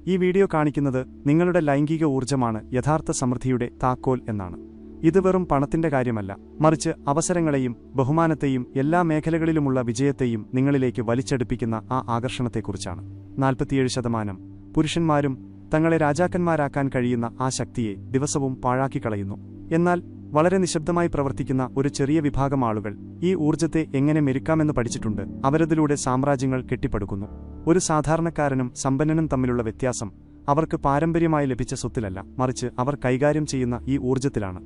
ഈ വീഡിയോ കാണിക്കുന്നത് നിങ്ങളുടെ ലൈംഗിക ഊർജ്ജമാണ് യഥാർത്ഥ സമൃദ്ധിയുടെ താക്കോൽ എന്നാണ്. ഇത് വെറും പണത്തിന്റെ കാര്യമല്ല, മറിച്ച് അവസരങ്ങളെയും ബഹുമാനത്തെയും എല്ലാ മേഖലകളിലുമുള്ള വിജയത്തെയും നിങ്ങളിലേക്ക് വലിച്ചെടുപ്പിക്കുന്ന ആ ആകർഷണത്തെക്കുറിച്ചാണ്. 47% പുരുഷന്മാരും തങ്ങളെ രാജാക്കന്മാരാക്കാൻ കഴിയുന്ന ആ ശക്തിയെ ദിവസവും പാഴാക്കിക്കളയുന്നു. എന്നാൽ വളരെ നിശബ്ദമായി പ്രവർത്തിക്കുന്ന ഒരു ചെറിയ വിഭാഗം ആളുകൾ ഈ ഊർജ്ജത്തെ എങ്ങനെ മെരുക്കാമെന്ന് പഠിച്ചിട്ടുണ്ട്. അവരതിലൂടെ സാമ്രാജ്യങ്ങൾ കെട്ടിപ്പടുക്കുന്നു. ഒരു സാധാരണക്കാരനും സമ്പന്നനും തമ്മിലുള്ള വ്യത്യാസം അവർക്ക് പാരമ്പര്യമായി ലഭിച്ച സ്വത്തിലല്ല, മറിച്ച് അവർ കൈകാര്യം ചെയ്യുന്ന ഈ ഊർജ്ജത്തിലാണ്.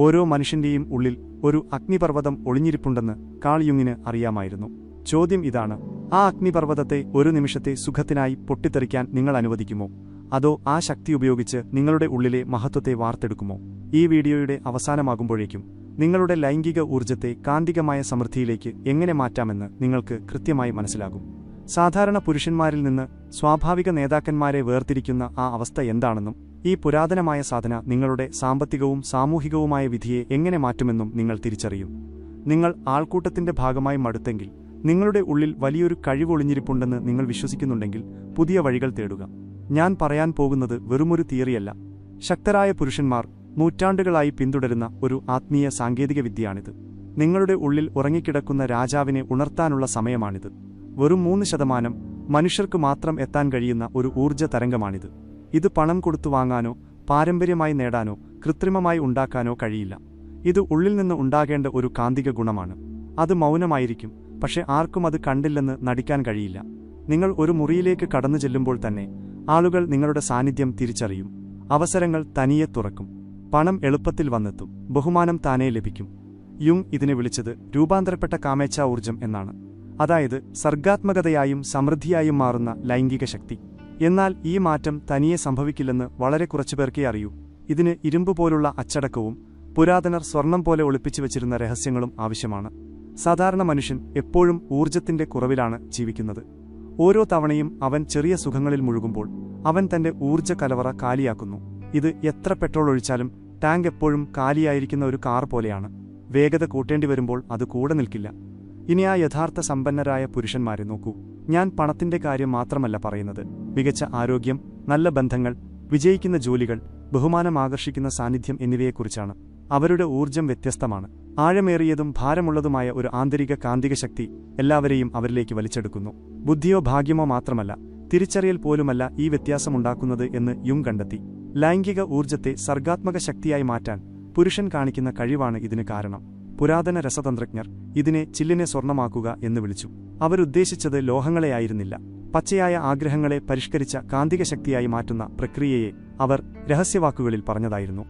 ഓരോ മനുഷ്യന്റെയും ഉള്ളിൽ ഒരു അഗ്നിപർവ്വതം ഒളിഞ്ഞിരിപ്പുണ്ടെന്ന് കാൾ യുങ്ങിന് അറിയാമായിരുന്നു. ചോദ്യം ഇതാണ്: ആ അഗ്നിപർവ്വതത്തെ ഒരു നിമിഷത്തെ സുഖത്തിനായി പൊട്ടിത്തെറിക്കാൻ നിങ്ങൾ അനുവദിക്കുമോ, അതോ ആ ശക്തി ഉപയോഗിച്ച് നിങ്ങളുടെ ഉള്ളിലെ മഹത്വത്തെ വാർത്തെടുക്കുമോ? ഈ വീഡിയോയുടെ അവസാനമാകുമ്പോഴേക്കും നിങ്ങളുടെ ലൈംഗിക ഊർജ്ജത്തെ കാന്തികമായ സമൃദ്ധിയിലേക്ക് എങ്ങനെ മാറ്റാമെന്ന് നിങ്ങൾക്ക് കൃത്യമായി മനസ്സിലാകും. സാധാരണ പുരുഷന്മാരിൽ നിന്ന് സ്വാഭാവിക നേതാക്കന്മാരെ വേർതിരിക്കുന്ന ആ അവസ്ഥ എന്താണെന്നും ഈ പുരാതനമായ സാധന നിങ്ങളുടെ സാമ്പത്തികവും സാമൂഹികവുമായ വിധിയെ എങ്ങനെ മാറ്റുമെന്നും നിങ്ങൾ തിരിച്ചറിയും. നിങ്ങൾ ആൾക്കൂട്ടത്തിന്റെ ഭാഗമായി മടുത്തെങ്കിൽ, നിങ്ങളുടെ ഉള്ളിൽ വലിയൊരു കഴിവൊളിഞ്ഞിരിപ്പുണ്ടെന്ന് നിങ്ങൾ വിശ്വസിക്കുന്നുണ്ടെങ്കിൽ പുതിയ വഴികൾ തേടുക. ഞാൻ പറയാൻ പോകുന്നത് വെറുമൊരു തിയറിയല്ല. ശക്തരായ പുരുഷന്മാർ നൂറ്റാണ്ടുകളായി പിന്തുടരുന്ന ഒരു ആത്മീയ സാങ്കേതിക വിദ്യയാണിത്. നിങ്ങളുടെ ഉള്ളിൽ ഉറങ്ങിക്കിടക്കുന്ന രാജാവിനെ ഉണർത്താനുള്ള സമയമാണിത്. വെറും 3% മനുഷ്യർക്ക് മാത്രം എത്താൻ കഴിയുന്ന ഒരു ഊർജ്ജ തരംഗമാണിത്. ഇത് പണം കൊടുത്തു വാങ്ങാനോ പാരമ്പര്യമായി നേടാനോ കൃത്രിമമായി ഉണ്ടാക്കാനോ കഴിയില്ല. ഇത് ഉള്ളിൽ നിന്ന് ഉണ്ടാകേണ്ട ഒരു കാന്തിക ഗുണമാണ്. അത് മൗനമായിരിക്കും, പക്ഷെ ആർക്കും അത് കണ്ടില്ലെന്ന് നടിക്കാൻ കഴിയില്ല. നിങ്ങൾ ഒരു മുറിയിലേക്ക് കടന്നു ചെല്ലുമ്പോൾ തന്നെ ആളുകൾ നിങ്ങളുടെ സാന്നിധ്യം തിരിച്ചറിയും. അവസരങ്ങൾ തനിയെ തുറക്കും. പണം എളുപ്പത്തിൽ വന്നെത്തും. ബഹുമാനം താനേ ലഭിക്കും. യുങ് ഇതിനെ വിളിച്ചത് രൂപാന്തരപ്പെട്ട കാമേച്ഛാ ഊർജ്ജം എന്നാണ്. അതായത് സർഗാത്മകതയായും സമൃദ്ധിയായും മാറുന്ന ലൈംഗിക ശക്തി. എന്നാൽ ഈ മാറ്റം തനിയെ സംഭവിക്കില്ലെന്ന് വളരെ കുറച്ചുപേർക്കേ അറിയൂ. ഇതിന് ഇരുമ്പ് പോലുള്ള അച്ചടക്കവും പുരാതനർ സ്വർണം പോലെ ഒളിപ്പിച്ചു വച്ചിരുന്ന രഹസ്യങ്ങളും ആവശ്യമാണ്. സാധാരണ മനുഷ്യൻ എപ്പോഴും ഊർജ്ജത്തിന്റെ കുറവിലാണ് ജീവിക്കുന്നത്. ഓരോ തവണയും അവൻ ചെറിയ സുഖങ്ങളിൽ മുഴുകുമ്പോൾ അവൻ തന്റെ ഊർജ്ജ കലവറ കാലിയാക്കുന്നു. ഇത് എത്ര പെട്രോൾ ഒഴിച്ചാലും ടാങ്ക് എപ്പോഴും കാലിയായിരിക്കുന്ന ഒരു കാർ പോലെയാണ്. വേഗത കൂട്ടേണ്ടി വരുമ്പോൾ അത് കൂടെ നിൽക്കില്ല. ഇനി ആ യഥാർത്ഥ സമ്പന്നരായ പുരുഷന്മാരെ നോക്കൂ. ഞാൻ പണത്തിന്റെ കാര്യം മാത്രമല്ല പറയുന്നത്. മികച്ച ആരോഗ്യം, നല്ല ബന്ധങ്ങൾ, വിജയിക്കുന്ന ജോലികൾ, ബഹുമാനം ആകർഷിക്കുന്ന സാന്നിധ്യം എന്നിവയെക്കുറിച്ചാണ്. അവരുടെ ഊർജ്ജം വ്യത്യസ്തമാണ്. ആഴമേറിയതും ഭാരമുള്ളതുമായ ഒരു ആന്തരിക കാന്തിക ശക്തി എല്ലാവരെയും അവരിലേക്ക് വലിച്ചെടുക്കുന്നു. ബുദ്ധിയോ ഭാഗ്യമോ മാത്രമല്ല, തിരിച്ചറിയൽ പോലുമല്ല ഈ വ്യത്യാസമുണ്ടാക്കുന്നത് എന്ന് യുങ് കണ്ടെത്തി. ലൈംഗിക ഊർജ്ജത്തെ സർഗാത്മക ശക്തിയായി മാറ്റാൻ പുരുഷൻ കാണിക്കുന്ന കഴിവാണ് ഇതിന് കാരണം. പുരാതന രസതന്ത്രജ്ഞർ ഇതിനെ ചില്ലിനെ സ്വർണമാക്കുക എന്ന് വിളിച്ചു. അവരുദ്ദേശിച്ചത് ലോഹങ്ങളെയായിരുന്നില്ല, പച്ചയായ ആഗ്രഹങ്ങളെ പരിഷ്കരിച്ച കാന്തിക ശക്തിയായി മാറ്റുന്ന പ്രക്രിയയെ അവർ രഹസ്യവാക്കുകളിൽ പറഞ്ഞതായിരുന്നു.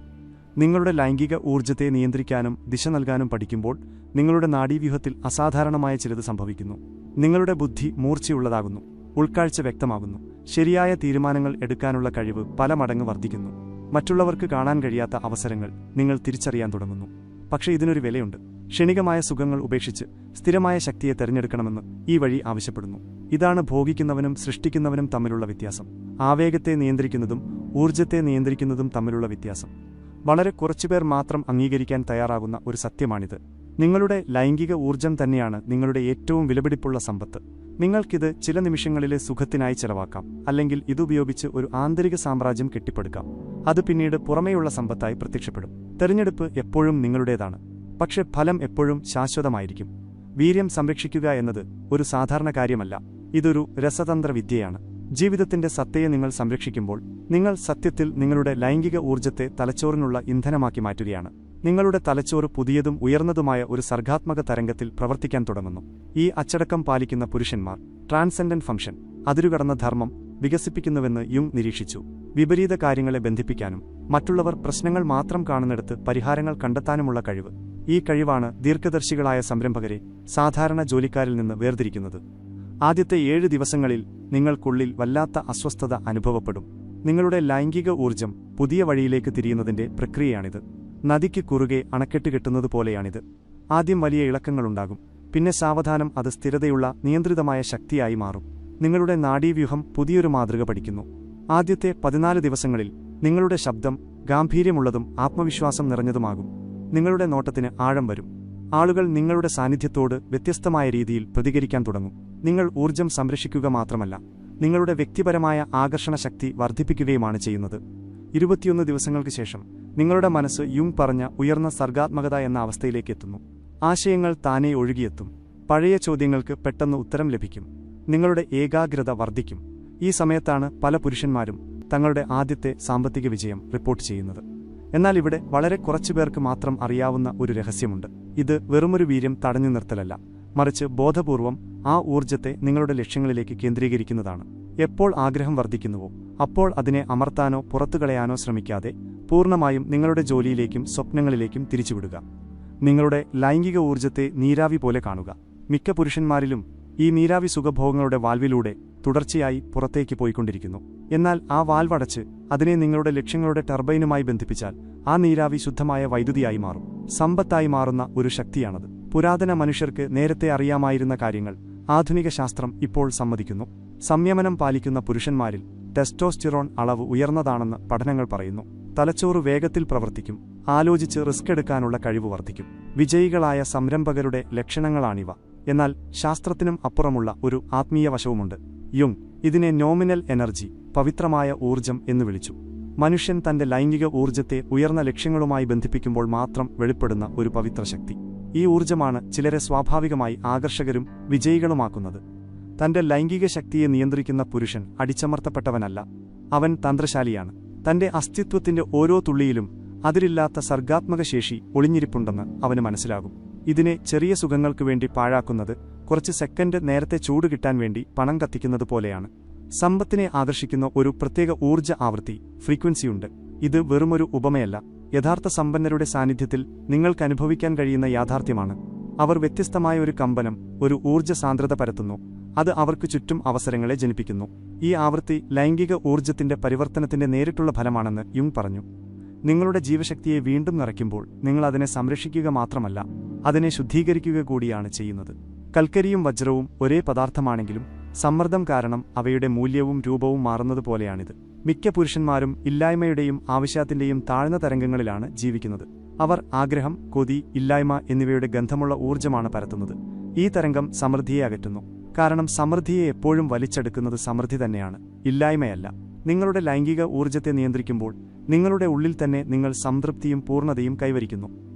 നിങ്ങളുടെ ലൈംഗിക ഊർജ്ജത്തെ നിയന്ത്രിക്കാനും ദിശ നൽകാനും പഠിക്കുമ്പോൾ നിങ്ങളുടെ നാഡീവ്യൂഹത്തിൽ അസാധാരണമായ ചിലത് സംഭവിക്കുന്നു. നിങ്ങളുടെ ബുദ്ധി മൂർച്ചയുള്ളതാകുന്നു, ഉൾക്കാഴ്ച വ്യക്തമാകുന്നു, ശരിയായ തീരുമാനങ്ങൾ എടുക്കാനുള്ള കഴിവ് പല മടങ്ങ് വർദ്ധിക്കുന്നു. മറ്റുള്ളവർക്ക് കാണാൻ കഴിയാത്ത അവസരങ്ങൾ നിങ്ങൾ തിരിച്ചറിയാൻ തുടങ്ങുന്നു. പക്ഷേ ഇതിനൊരു വിലയുണ്ട്. ക്ഷണികമായ സുഖങ്ങൾ ഉപേക്ഷിച്ച് സ്ഥിരമായ ശക്തിയെ തെരഞ്ഞെടുക്കണമെന്ന് ഈ വഴി ആവശ്യപ്പെടുന്നു. ഇതാണ് ഭോഗിക്കുന്നവനും സൃഷ്ടിക്കുന്നവനും തമ്മിലുള്ള വ്യത്യാസം. ആവേഗത്തെ നിയന്ത്രിക്കുന്നതും ഊർജ്ജത്തെ നിയന്ത്രിക്കുന്നതും തമ്മിലുള്ള വ്യത്യാസം. വളരെ കുറച്ചുപേർ മാത്രം അംഗീകരിക്കാൻ തയ്യാറാകുന്ന ഒരു സത്യമാണിത്. നിങ്ങളുടെ ലൈംഗിക ഊർജ്ജം തന്നെയാണ് നിങ്ങളുടെ ഏറ്റവും വിലപിടിപ്പുള്ള സമ്പത്ത്. നിങ്ങൾക്കിത് ചില നിമിഷങ്ങളിലെ സുഖത്തിനായി ചെലവാക്കാം, അല്ലെങ്കിൽ ഇതുപയോഗിച്ച് ഒരു ആന്തരിക സാമ്രാജ്യം കെട്ടിപ്പടുക്കാം. അത് പിന്നീട് പുറമേയുള്ള സമ്പത്തായി പ്രത്യക്ഷപ്പെടും. തെരഞ്ഞെടുപ്പ് എപ്പോഴും നിങ്ങളുടേതാണ്, പക്ഷെ ഫലം എപ്പോഴും ശാശ്വതമായിരിക്കും. വീര്യം സംരക്ഷിക്കുക എന്നത് ഒരു സാധാരണ കാര്യമല്ല, ഇതൊരു രസതന്ത്ര വിദ്യയാണ്. ജീവിതത്തിന്റെ സത്തയെ നിങ്ങൾ സംരക്ഷിക്കുമ്പോൾ നിങ്ങൾ സത്യത്തിൽ നിങ്ങളുടെ ലൈംഗിക ഊർജ്ജത്തെ തലച്ചോറിനുള്ള ഇന്ധനമാക്കി മാറ്റുകയാണ്. നിങ്ങളുടെ തലച്ചോറ് പുതിയതും ഉയർന്നതുമായ ഒരു സർഗാത്മക തരംഗത്തിൽ പ്രവർത്തിക്കാൻ തുടങ്ങുന്നു. ഈ അച്ചടക്കം പാലിക്കുന്ന പുരുഷന്മാർ ട്രാൻസെൻഡന്റ് ഫംഗ്ഷൻ, അതിരുകടന്ന ധർമ്മം വികസിപ്പിക്കുന്നുവെന്ന് യുങ് നിരീക്ഷിച്ചു. വിപരീത കാര്യങ്ങളെ ബന്ധിപ്പിക്കാനും മറ്റുള്ളവർ പ്രശ്നങ്ങൾ മാത്രം കാണുന്നിടത്ത് പരിഹാരങ്ങൾ കണ്ടെത്താനുമുള്ള കഴിവ്. ഈ കഴിവാണ് ദീർഘദർശികളായ സംരംഭകരെ സാധാരണ ജോലിക്കാരിൽ നിന്ന് വേർതിരിക്കുന്നത്. ആദ്യത്തെ 7 ദിവസങ്ങളിൽ നിങ്ങൾക്കുള്ളിൽ വല്ലാത്ത അസ്വസ്ഥത അനുഭവപ്പെടും. നിങ്ങളുടെ ലൈംഗിക ഊർജ്ജം പുതിയ വഴിയിലേക്ക് തിരിയുന്നതിന്റെ പ്രക്രിയയാണിത്. നദിക്ക് കുറുകെ അണക്കെട്ട് കെട്ടുന്നത് പോലെയാണിത്. ആദ്യം വലിയ ഇളക്കങ്ങളുണ്ടാകും, പിന്നെ സാവധാനം അത് സ്ഥിരതയുള്ള നിയന്ത്രിതമായ ശക്തിയായി മാറും. നിങ്ങളുടെ നാഡീവ്യൂഹം പുതിയൊരു മാതൃക പഠിക്കുന്നു. ആദ്യത്തെ 14 ദിവസങ്ങളിൽ നിങ്ങളുടെ ശബ്ദം ഗാംഭീര്യമുള്ളതും ആത്മവിശ്വാസം നിറഞ്ഞതുമാകും. നിങ്ങളുടെ നോട്ടത്തിന് ആഴം വരും. ആളുകൾ നിങ്ങളുടെ സാന്നിധ്യത്തോട് വ്യത്യസ്തമായ രീതിയിൽ പ്രതികരിക്കാൻ തുടങ്ങും. നിങ്ങൾ ഊർജ്ജം സംരക്ഷിക്കുക മാത്രമല്ല, നിങ്ങളുടെ വ്യക്തിപരമായ ആകർഷണ ശക്തി വർദ്ധിപ്പിക്കുകയുമാണ് ചെയ്യുന്നത്. 21 ദിവസങ്ങൾക്ക് ശേഷം നിങ്ങളുടെ മനസ്സ് യുങ് പറഞ്ഞ ഉയർന്ന സർഗാത്മകത എന്ന അവസ്ഥയിലേക്ക് എത്തുന്നു. ആശയങ്ങൾ താനേ ഒഴുകിയെത്തും. പഴയ ചോദ്യങ്ങൾക്ക് പെട്ടെന്ന് ഉത്തരം ലഭിക്കും. നിങ്ങളുടെ ഏകാഗ്രത വർദ്ധിക്കും. ഈ സമയത്താണ് പല പുരുഷന്മാരും തങ്ങളുടെ ആദ്യത്തെ സാമ്പത്തിക വിജയം റിപ്പോർട്ട് ചെയ്യുന്നത്. എന്നാൽ ഇവിടെ വളരെ കുറച്ചുപേർക്ക് മാത്രം അറിയാവുന്ന ഒരു രഹസ്യമുണ്ട്. ഇത് വെറുമൊരു വീര്യം തടഞ്ഞു നിർത്തലല്ല, മറിച്ച് ബോധപൂർവം ആ ഊർജ്ജത്തെ നിങ്ങളുടെ ലക്ഷ്യങ്ങളിലേക്ക് കേന്ദ്രീകരിക്കുന്നതാണ്. എപ്പോൾ ആഗ്രഹം വർദ്ധിക്കുന്നുവോ അപ്പോൾ അതിനെ അമർത്താനോ പുറത്തുകളയാനോ ശ്രമിക്കാതെ പൂർണ്ണമായും നിങ്ങളുടെ ജോലിയിലേക്കും സ്വപ്നങ്ങളിലേക്കും തിരിച്ചുവിടുക. നിങ്ങളുടെ ലൈംഗിക ഊർജ്ജത്തെ നീരാവി പോലെ കാണുക. മിക്ക പുരുഷന്മാരിലും ഈ നീരാവി സുഖഭോഗങ്ങളുടെ വാൽവിലൂടെ തുടർച്ചയായി പുറത്തേക്ക് പോയിക്കൊണ്ടിരിക്കുന്നു. എന്നാൽ ആ വാൽവടച്ച് അതിനെ നിങ്ങളുടെ ലക്ഷ്യങ്ങളുടെ ടർബൈനുമായി ബന്ധിപ്പിച്ചാൽ ആ നീരാവി ശുദ്ധമായ വൈദ്യുതിയായി മാറും. സമ്പത്തായി മാറുന്ന ഒരു ശക്തിയാണത്. പുരാതന മനുഷ്യർക്ക് നേരത്തെ അറിയാമായിരുന്ന കാര്യങ്ങൾ ആധുനിക ശാസ്ത്രം ഇപ്പോൾ സമ്മതിക്കുന്നു. സംയമനം പാലിക്കുന്ന പുരുഷന്മാരിൽ ടെസ്റ്റോസ്റ്റിറോൺ അളവ് ഉയർന്നതാണെന്ന് പഠനങ്ങൾ പറയുന്നു. തലച്ചോറ് വേഗത്തിൽ പ്രവർത്തിക്കും. ആലോചിച്ച് റിസ്ക് എടുക്കാനുള്ള കഴിവ് വർദ്ധിക്കും. വിജയികളായ സംരംഭകരുടെ ലക്ഷണങ്ങളാണിവ. എന്നാൽ ശാസ്ത്രത്തിനും അപ്പുറമുള്ള ഒരു ആത്മീയ വശവുമുണ്ട്. യുങ് ഇതിനെ നോമിനൽ എനർജി, പവിത്രമായ ഊർജ്ജം എന്ന് വിളിച്ചു. മനുഷ്യൻ തന്റെ ലൈംഗിക ഊർജ്ജത്തെ ഉയർന്ന ലക്ഷ്യങ്ങളുമായി ബന്ധിപ്പിക്കുമ്പോൾ മാത്രം വെളിപ്പെടുന്ന ഒരു പവിത്ര ശക്തി. ഈ ഊർജ്ജമാണ് ചിലരെ സ്വാഭാവികമായി ആകർഷകരും വിജയികളുമാക്കുന്നത്. തന്റെ ലൈംഗിക ശക്തിയെ നിയന്ത്രിക്കുന്ന പുരുഷൻ അടിച്ചമർത്തപ്പെട്ടവനല്ല, അവൻ തന്ത്രശാലിയാണ്. തന്റെ അസ്തിത്വത്തിന്റെ ഓരോ തുള്ളിയിലും അതിരില്ലാത്ത സർഗാത്മക ശേഷി ഒളിഞ്ഞിരിപ്പുണ്ടെന്ന് അവന് മനസ്സിലാകും. ഇതിനെ ചെറിയ സുഖങ്ങൾക്കു വേണ്ടി പാഴാക്കുന്നത് കുറച്ച് സെക്കൻഡ് നേരത്തെ ചൂട് കിട്ടാൻ വേണ്ടി പണം കത്തിക്കുന്നത് പോലെയാണ്. സമ്പത്തിനെ ആകർഷിക്കുന്ന ഒരു പ്രത്യേക ഊർജ്ജ ആവൃത്തി, ഫ്രീക്വൻസിയുണ്ട്. ഇത് വെറുമൊരു ഉപമയല്ല, യഥാർത്ഥ സമ്പന്നരുടെ സാന്നിധ്യത്തിൽ നിങ്ങൾക്ക് അനുഭവിക്കാൻ കഴിയുന്ന യാഥാർത്ഥ്യമാണ്. അവർ വ്യത്യസ്തമായ ഒരു കമ്പനം, ഒരു ഊർജ്ജ സാന്ദ്രത പരത്തുന്നു. അത് അവർക്ക് ചുറ്റും അവസരങ്ങളെ ജനിപ്പിക്കുന്നു. ഈ ആവൃത്തി ലൈംഗിക ഊർജ്ജത്തിന്റെ പരിവർത്തനത്തിന്റെ നേരിട്ടുള്ള ഫലമാണെന്ന് യുങ് പറഞ്ഞു. നിങ്ങളുടെ ജീവശക്തിയെ വീണ്ടും നിറയ്ക്കുമ്പോൾ നിങ്ങൾ അതിനെ സംരക്ഷിക്കുക മാത്രമല്ല, അതിനെ ശുദ്ധീകരിക്കുക കൂടിയാണ് ചെയ്യുന്നത്. കൽക്കരിയും വജ്രവും ഒരേ പദാർത്ഥമാണെങ്കിലും സമ്മർദ്ദം കാരണം അവയുടെ മൂല്യവും രൂപവും മാറുന്നതുപോലെയാണിത്. മിക്ക പുരുഷന്മാരും ഇല്ലായ്മയുടെയും ആവശ്യത്തിന്റെയും താഴ്ന്ന തരംഗങ്ങളിലാണ് ജീവിക്കുന്നത്. അവർ ആഗ്രഹം, കൊതി, ഇല്ലായ്മ എന്നിവയുടെ ഗന്ധമുള്ള ഊർജ്ജമാണ് പരത്തുന്നത്. ഈ തരംഗം സമൃദ്ധിയെ അകറ്റുന്നു. കാരണം സമൃദ്ധിയെ എപ്പോഴും വലിച്ചെടുക്കുന്നത് സമൃദ്ധി തന്നെയാണ്, ഇല്ലായ്മയല്ല. നിങ്ങളുടെ ലൈംഗിക ഊർജ്ജത്തെ നിയന്ത്രിക്കുമ്പോൾ നിങ്ങളുടെ ഉള്ളിൽ തന്നെ നിങ്ങൾ സംതൃപ്തിയും പൂർണ്ണതയും കൈവരിക്കുന്നു.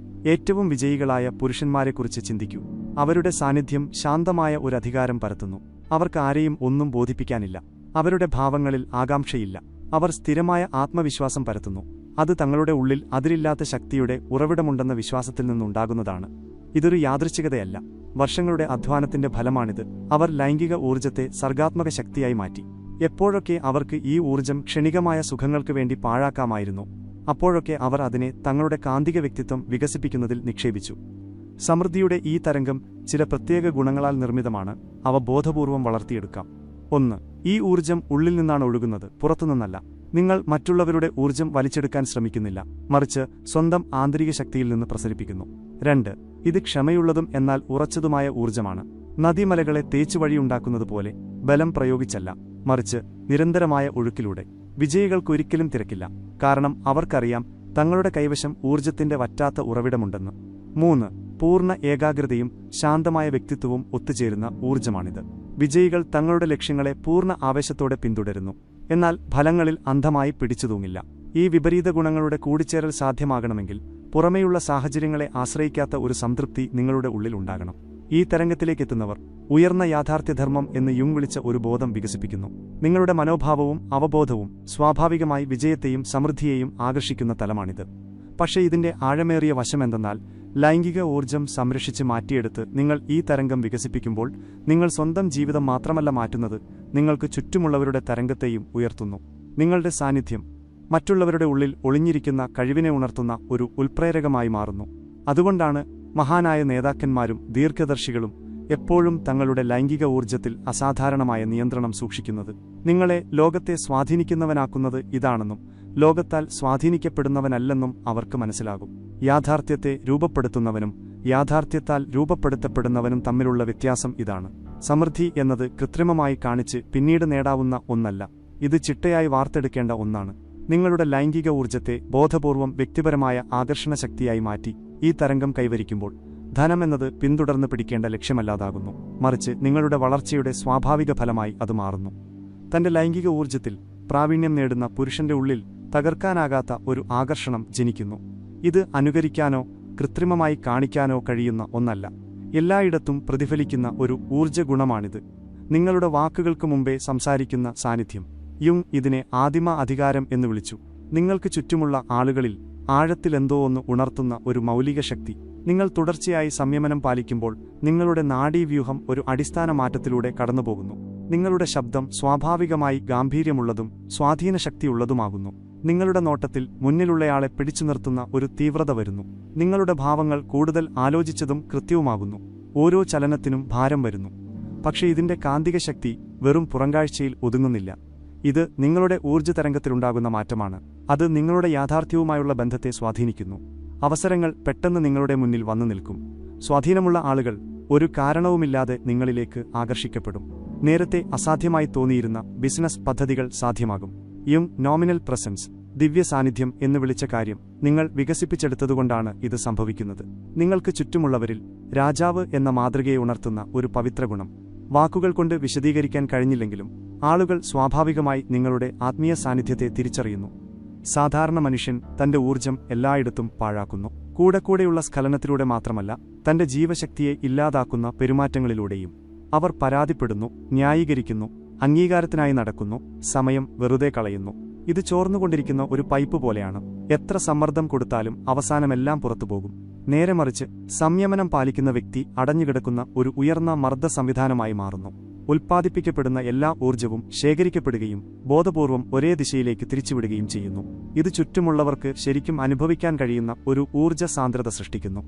ഏറ്റവും വിജയികളായ പുരുഷന്മാരെക്കുറിച്ച് ചിന്തിക്കൂ. അവരുടെ സാന്നിധ്യം ശാന്തമായ ഒരു അധികാരം പരത്തുന്നു. അവർക്ക് ആരെയും ഒന്നും ബോധിപ്പിക്കാനില്ല. അവരുടെ ഭാവങ്ങളിൽ ആകാംക്ഷയില്ല. അവർ സ്ഥിരമായ ആത്മവിശ്വാസം പരത്തുന്നു. അത് തങ്ങളുടെ ഉള്ളിൽ അതിരില്ലാത്ത ശക്തിയുടെ ഉറവിടമുണ്ടെന്ന വിശ്വാസത്തിൽ നിന്നുണ്ടാകുന്നതാണ്. ഇതൊരു യാദൃച്ഛികതയല്ല, വർഷങ്ങളുടെ അധ്വാനത്തിന്റെ ഫലമാണിത്. അവർ ലൈംഗിക ഊർജ്ജത്തെ സർഗാത്മക ശക്തിയായി മാറ്റി. എപ്പോഴൊക്കെ അവർക്ക് ഈ ഊർജ്ജം ക്ഷണികമായ സുഖങ്ങൾക്ക് വേണ്ടി പാഴാക്കാമായിരുന്നു, അപ്പോഴൊക്കെ അവർ അതിനെ തങ്ങളുടെ കാന്തിക വ്യക്തിത്വം വികസിപ്പിക്കുന്നതിൽ നിക്ഷേപിച്ചു. സമൃദ്ധിയുടെ ഈ തരംഗം ചില പ്രത്യേക ഗുണങ്ങളാൽ നിർമ്മിതമാണ്. അവ ബോധപൂർവം വളർത്തിയെടുക്കാം. 1. ഈ ഊർജ്ജം ഉള്ളിൽ നിന്നാണ് ഒഴുകുന്നത്, പുറത്തുനിന്നല്ല. നിങ്ങൾ മറ്റുള്ളവരുടെ ഊർജ്ജം വലിച്ചെടുക്കാൻ ശ്രമിക്കുന്നില്ല, മറിച്ച് സ്വന്തം ആന്തരിക ശക്തിയിൽ നിന്ന് പ്രസരിപ്പിക്കുന്നു. 2. ഇത് ക്ഷമയുള്ളതും എന്നാൽ ഉറച്ചതുമായ ഊർജ്ജമാണ്. നദിമലകളെ തേച്ചുവഴിയുണ്ടാക്കുന്നതുപോലെ ബലം പ്രയോഗിച്ചല്ല, മറിച്ച് നിരന്തരമായ ഒഴുക്കിലൂടെ. വിജയികൾക്കൊരിക്കലും തിരക്കില്ല, കാരണം അവർക്കറിയാം തങ്ങളുടെ കൈവശം ഊർജ്ജത്തിന്റെ വറ്റാത്ത ഉറവിടമുണ്ടെന്ന്. 3. പൂർണ്ണ ഏകാഗ്രതയും ശാന്തമായ വ്യക്തിത്വവും ഒത്തുചേരുന്ന ഊർജ്ജമാണിത്. വിജയികൾ തങ്ങളുടെ ലക്ഷ്യങ്ങളെ പൂർണ്ണ ആവേശത്തോടെ പിന്തുടരുന്നു, എന്നാൽ ഫലങ്ങളിൽ അന്ധമായി പിടിച്ചുതൂങ്ങില്ല. ഈ വിപരീത ഗുണങ്ങളുടെ കൂടിച്ചേരൽ സാധ്യമാകണമെങ്കിൽ പുറമേയുള്ള സാഹചര്യങ്ങളെ ആശ്രയിക്കാത്ത ഒരു സംതൃപ്തി നിങ്ങളുടെ ഉള്ളിൽ ഉണ്ടാകണം. ഈ തരംഗത്തിലേക്കെത്തുന്നവർ ഉയർന്ന യാഥാർത്ഥ്യധർമ്മം എന്ന് യുങ് വിളിച്ച ഒരു ബോധം വികസിപ്പിക്കുന്നു. നിങ്ങളുടെ മനോഭാവവും അവബോധവും സ്വാഭാവികമായി വിജയത്തെയും സമൃദ്ധിയെയും ആകർഷിക്കുന്ന തലമാണിത്. പക്ഷേ ഇതിന്റെ ആഴമേറിയ വശമെന്തെന്നാൽ, ലൈംഗിക ഊർജ്ജം സംരക്ഷിച്ച് മാറ്റിയെടുത്ത് നിങ്ങൾ ഈ തരംഗം വികസിപ്പിക്കുമ്പോൾ നിങ്ങൾ സ്വന്തം ജീവിതം മാത്രമല്ല മാറ്റുന്നത്, നിങ്ങൾക്ക് ചുറ്റുമുള്ളവരുടെ തരംഗത്തെയും ഉയർത്തുന്നു. നിങ്ങളുടെ സാന്നിധ്യം മറ്റുള്ളവരുടെ ഉള്ളിൽ ഒളിഞ്ഞിരിക്കുന്ന കഴിവിനെ ഉണർത്തുന്ന ഒരു ഉൽപ്രേരകമായി മാറുന്നു. അതുകൊണ്ടാണ് മഹാനായ നേതാക്കന്മാരും ദീർഘദർശികളും എപ്പോഴും തങ്ങളുടെ ലൈംഗിക ഊർജ്ജത്തിൽ അസാധാരണമായ നിയന്ത്രണം സൂക്ഷിക്കുന്നത്. നിങ്ങളെ ലോകത്തെ സ്വാധീനിക്കുന്നവനാക്കുന്നത് ഇതാണെന്നും ലോകത്താൽ സ്വാധീനിക്കപ്പെടുന്നവനല്ലെന്നും അവർക്ക് മനസ്സിലാകും. യാഥാർത്ഥ്യത്തെ രൂപപ്പെടുത്തുന്നവനും യാഥാർത്ഥ്യത്താൽ രൂപപ്പെടുത്തപ്പെടുന്നവനും തമ്മിലുള്ള വ്യത്യാസം ഇതാണ്. സമൃദ്ധി എന്നത് കൃത്രിമമായി കാണിച്ച് പിന്നീട് നേടാവുന്ന ഒന്നല്ല, ഇത് ചിട്ടയായി വാർത്തെടുക്കേണ്ട ഒന്നാണ്. നിങ്ങളുടെ ലൈംഗിക ഊർജ്ജത്തെ ബോധപൂർവം വ്യക്തിപരമായ ആകർഷണ ശക്തിയായി മാറ്റി ഈ തരംഗം കൈവരിക്കുമ്പോൾ ധനമെന്നത് പിന്തുടർന്ന് പിടിക്കേണ്ട ലക്ഷ്യമല്ലാതാകുന്നു, മറിച്ച് നിങ്ങളുടെ വളർച്ചയുടെ സ്വാഭാവിക ഫലമായി അത് മാറുന്നു. തന്റെ ലൈംഗിക ഊർജ്ജത്തിൽ പ്രാവീണ്യം നേടുന്ന പുരുഷന്റെ ഉള്ളിൽ തകർക്കാനാകാത്ത ഒരു ആകർഷണം ജനിക്കുന്നു. ഇത് അനുകരിക്കാനോ കൃത്രിമമായി കാണിക്കാനോ കഴിയുന്ന ഒന്നല്ല, എല്ലായിടത്തും പ്രതിഫലിക്കുന്ന ഒരു ഊർജ്ജ ഗുണമാണിത്. നിങ്ങളുടെ വാക്കുകൾക്ക് മുമ്പേ സംസാരിക്കുന്ന സാന്നിധ്യം. യുങ് ഇതിനെ ആദിമ അധികാരം എന്ന് വിളിച്ചു. നിങ്ങൾക്ക് ചുറ്റുമുള്ള ആളുകളിൽ ആഴത്തിലെന്തോ ഒന്ന് ഉണർത്തുന്ന ഒരു മൗലിക ശക്തി. നിങ്ങൾ തുടർച്ചയായി സംയമനം പാലിക്കുമ്പോൾ നിങ്ങളുടെ നാഡീവ്യൂഹം ഒരു അടിസ്ഥാന മാറ്റത്തിലൂടെ കടന്നുപോകുന്നു. നിങ്ങളുടെ ശബ്ദം സ്വാഭാവികമായി ഗാംഭീര്യമുള്ളതും സ്വാധീനശക്തിയുള്ളതുമാകുന്നു. നിങ്ങളുടെ നോട്ടത്തിൽ മുന്നിലുള്ളയാളെ പിടിച്ചു നിർത്തുന്ന ഒരു തീവ്രത വരുന്നു. നിങ്ങളുടെ ഭാവങ്ങൾ കൂടുതൽ ആലോചിച്ചതും കൃത്യവുമാകുന്നു. ഓരോ ചലനത്തിനും ഭാരം വരുന്നു. പക്ഷേ ഇതിന്റെ കാന്തിക ശക്തി വെറും പുറംകാഴ്ചയിൽ ഒതുങ്ങുന്നില്ല. ഇത് നിങ്ങളുടെ ഊർജ്ജതരംഗത്തിലുണ്ടാകുന്ന മാറ്റമാണ്. അത് നിങ്ങളുടെ യാഥാർത്ഥ്യവുമായുള്ള ബന്ധത്തെ സ്വാധീനിക്കുന്നു. അവസരങ്ങൾ പെട്ടെന്ന് നിങ്ങളുടെ മുന്നിൽ വന്നു നിൽക്കും. സ്വാധീനമുള്ള ആളുകൾ ഒരു കാരണവുമില്ലാതെ നിങ്ങളിലേക്ക് ആകർഷിക്കപ്പെടും. നേരത്തെ അസാധ്യമായി തോന്നിയിരുന്ന ബിസിനസ് പദ്ധതികൾ സാധ്യമാകും. യുങ് നോമിനൽ പ്രസൻസ്, ദിവ്യ സാന്നിധ്യം എന്ന് വിളിച്ച കാര്യം നിങ്ങൾ വികസിപ്പിച്ചെടുത്തതുകൊണ്ടാണ് ഇത് സംഭവിക്കുന്നത്. നിങ്ങൾക്ക് ചുറ്റുമുള്ളവരിൽ രാജാവ് എന്ന മാതൃകയെ ഉണർത്തുന്ന ഒരു പവിത്ര ഗുണം. വാക്കുകൾ കൊണ്ട് വിശദീകരിക്കാൻ കഴിഞ്ഞില്ലെങ്കിലും ആളുകൾ സ്വാഭാവികമായി നിങ്ങളുടെ ആത്മീയ സാന്നിധ്യത്തെ തിരിച്ചറിയുന്നു. സാധാരണ മനുഷ്യൻ തന്റെ ഊർജ്ജം എല്ലായിടത്തും പാഴാക്കുന്നു. കൂടെയുള്ള സ്ഖലനത്തിലൂടെ മാത്രമല്ല, തന്റെ ജീവശക്തിയെ ഇല്ലാതാക്കുന്ന പെരുമാറ്റങ്ങളിലൂടെയും. അവർ പരാതിപ്പെടുന്നു, ന്യായീകരിക്കുന്നു, അംഗീകാരത്തിനായി നടക്കുന്നു, സമയം വെറുതെ കളയുന്നു. ഇത് ചോർന്നുകൊണ്ടിരിക്കുന്ന ഒരു പൈപ്പ് പോലെയാണ്. എത്ര സമ്മർദ്ദം കൊടുത്താലും അവസാനമെല്ലാം പുറത്തുപോകും. നേരെ മറിച്ച് സംയമനം പാലിക്കുന്ന വ്യക്തി അടഞ്ഞുകിടക്കുന്ന ഒരു ഉയർന്ന മർദ്ദ സംവിധാനമായി മാറുന്നു. ഉൽപ്പാദിപ്പിക്കപ്പെടുന്ന എല്ലാ ഊർജ്ജവും ശേഖരിക്കപ്പെടുകയും ബോധപൂർവം ഒരേ ദിശയിലേക്ക് തിരിച്ചുവിടുകയും ചെയ്യുന്നു. ഇത് ചുറ്റുമുള്ളവർക്ക് ശരിക്കും അനുഭവിക്കാൻ കഴിയുന്ന ഒരു ഊർജ്ജ സാന്ദ്രത സൃഷ്ടിക്കുന്നു.